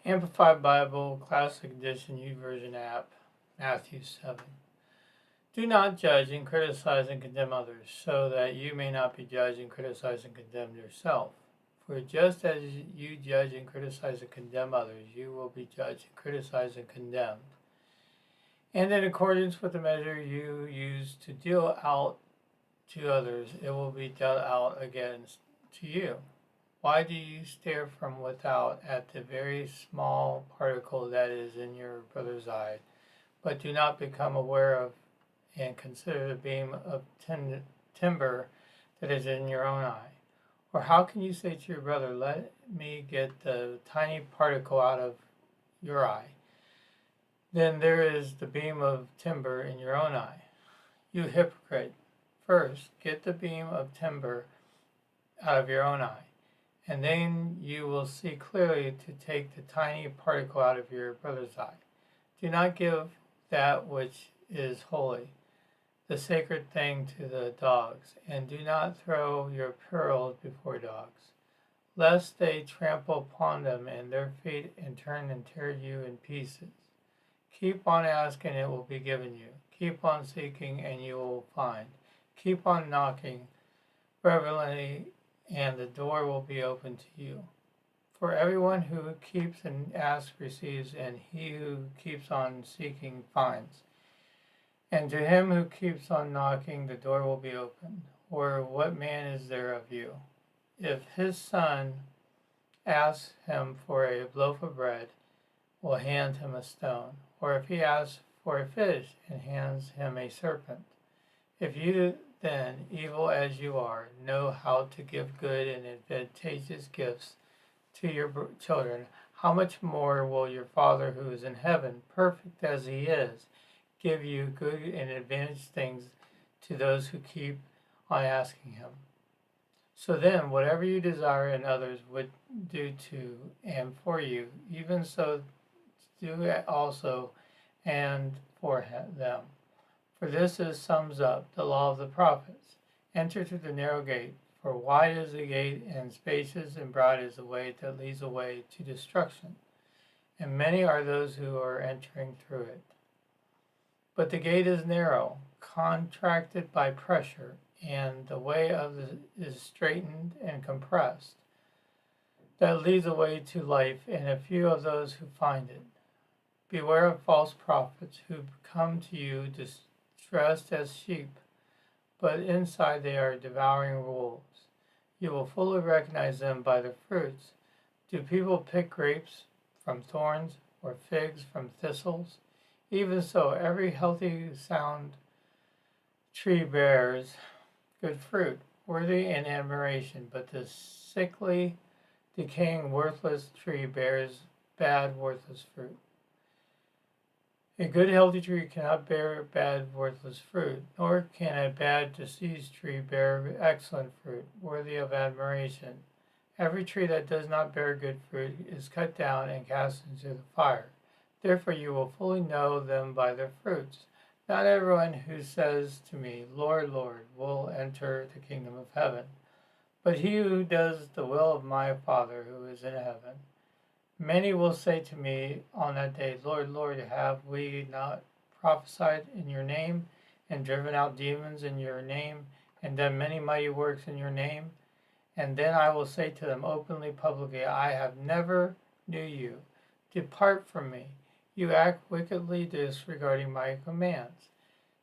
Amplified Bible, Classic Edition, YouVersion app, Matthew 7. Do not judge and criticize and condemn others, so that you may not be judged and criticized and condemned yourself. For just as you judge and criticize and condemn others, you will be judged and criticized and condemned. And in accordance with the measure you use to deal out to others, it will be dealt out against to you. Why do you stare from without at the very small particle that is in your brother's eye, but do not become aware of and consider the beam of timber that is in your own eye? Or how can you say to your brother, let me get the tiny particle out of your eye? Then there is the beam of timber in your own eye. You hypocrite, first get the beam of timber out of your own eye, and then you will see clearly to take the tiny particle out of your brother's eye. Do not give that which is holy, the sacred thing, to the dogs, and do not throw your pearls before dogs, lest they trample upon them and their feet and turn and tear you in pieces. Keep on asking, it will be given you. Keep on seeking, and you will find. Keep on knocking reverently, and the door will be open to you. For everyone who keeps and asks receives, and he who keeps on seeking finds. And to him who keeps on knocking, the door will be opened. Or what man is there of you, if his son asks him for a loaf of bread, will hand him a stone? Or if he asks for a fish, and hands him a serpent? If you then, evil as you are, know how to give good and advantageous gifts to your children, how much more will your Father who is in heaven, perfect as he is, give you good and advantageous things to those who keep on asking him? So then, whatever you desire and others would do to and for you, even so do it also and for them. For this sums up the law of the prophets. Enter through the narrow gate, for wide is the gate, and spacious and broad is the way that leads away to destruction, and many are those who are entering through it. But the gate is narrow, contracted by pressure, and the way is straitened and compressed, that leads away to life, and a few of those who find it. Beware of false prophets who come to you dressed as sheep, but inside they are devouring wolves. You will fully recognize them by their fruits. Do people pick grapes from thorns, or figs from thistles? Even so, every healthy, sound tree bears good fruit, worthy in admiration, but the sickly, decaying, worthless tree bears bad, worthless fruit. A good, healthy tree cannot bear bad, worthless fruit, nor can a bad, diseased tree bear excellent fruit, worthy of admiration. Every tree that does not bear good fruit is cut down and cast into the fire. Therefore you will fully know them by their fruits. Not everyone who says to me, Lord, Lord, will enter the kingdom of heaven, but he who does the will of my Father who is in heaven. Many will say to me on that day, Lord, Lord, have we not prophesied in your name, and driven out demons in your name, and done many mighty works in your name? And then I will say to them openly, publicly, I have never knew you. Depart from me. You act wickedly, disregarding my commands.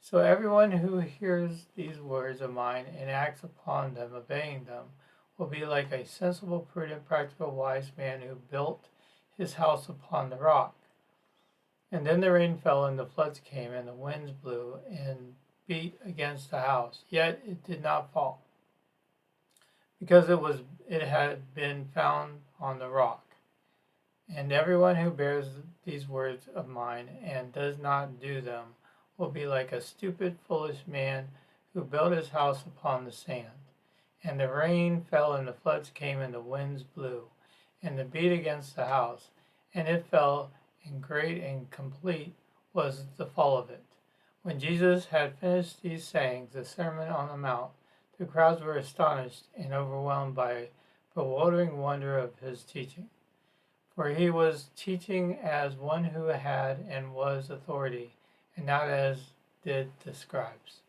So everyone who hears these words of mine and acts upon them, obeying them, will be like a sensible, prudent, practical, wise man who built his house upon the rock. And then the rain fell, and the floods came, and the winds blew and beat against the house, yet it did not fall, because it had been found on the rock. And everyone who bears these words of mine and does not do them will be like a stupid, foolish man who built his house upon the sand. And the rain fell, and the floods came, and the winds blew and the beat against the house, and it fell, and great and complete was the fall of it. When Jesus had finished these sayings, the Sermon on the Mount, the crowds were astonished and overwhelmed by bewildering wonder of his teaching. where he was teaching as one who had and was authority, and not as did the scribes.